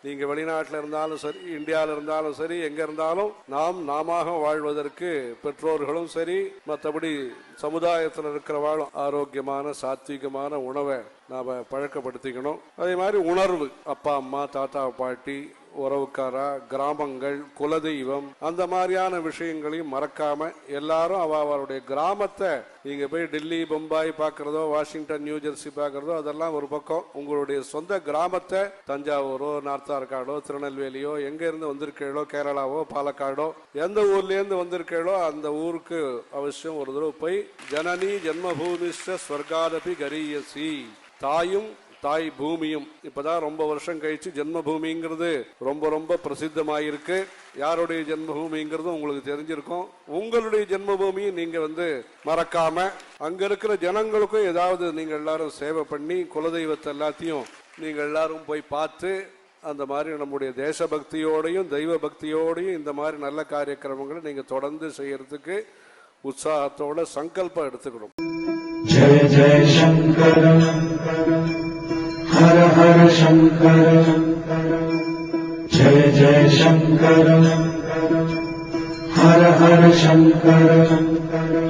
நீங்க வெளிநாட்டில் இருந்தாலும் சரி, இந்தியாவில் இருந்தாலும் சரி, எங்க இருந்தாலும் நாம வாழ்வதற்கு பெற்றோர்களும் சரி, மற்றபடி சமுதாயத்தில் இருக்கிறவாளும் ஆரோக்கியமான சாத்வீகமான உணவை நாம பழக்கப்படுத்திக்கணும். அதே மாதிரி உணர்வு, அப்பா அம்மா தாத்தா பாட்டி உறவுக்காரா கிராமங்கள் குலதெய்வம் அந்த மாதிரியான விஷயங்களையும் மறக்காம எல்லாரும் அவருடைய கிராமத்தை நீங்க போய் டெல்லி பம்பாய் பாக்குறதோ வாஷிங்டன் நியூ ஜெர்சி பாக்குறதோ அதெல்லாம் ஒரு பக்கம். உங்களுடைய சொந்த கிராமத்தை தஞ்சாவூரோ நார்த்தார்காடோ திருநெல்வேலியோ எங்க இருந்து வந்திருக்கீங்களோ கேரளாவோ பாலக்காடோ எந்த ஊர்ல இருந்து வந்திருக்கீங்களோ அந்த ஊருக்கு அவசியம் ஒரு தடவை போய் ஜனனி ஜென்மபூமிஷ்ட ஸ்வர்காதபி கரியசி, தாயும் தாய் பூமியும் இப்பதான் ரொம்ப வருஷம் கழிச்சு ஜென்மபூமிங்கிறது ரொம்ப ரொம்ப பிரசித்தமாயிருக்கு. யாருடைய ஜென்மபூமிங்கிறது உங்களுக்கு தெரிஞ்சிருக்கும். உங்களுடைய ஜென்மபூமியும் நீங்க மறக்காம அங்க இருக்கிற ஜனங்களுக்கும் ஏதாவது நீங்க எல்லாரும் சேவை பண்ணி குலதெய்வத்தை எல்லாத்தையும் நீங்க எல்லாரும் போய் பார்த்து அந்த மாதிரி நம்முடைய தேசபக்தியோடையும் தெய்வ பக்தியோடையும் இந்த மாதிரி நல்ல காரியக்கிரமங்களை நீங்க தொடர்ந்து செய்யறதுக்கு உற்சாகத்தோட சங்கல்பம் எடுத்துக்கணும். ஜெய ஜெய சங்கர ஹர ஹர சங்கர ஜெய ஜெய சங்கர ஹர ஹர சங்கர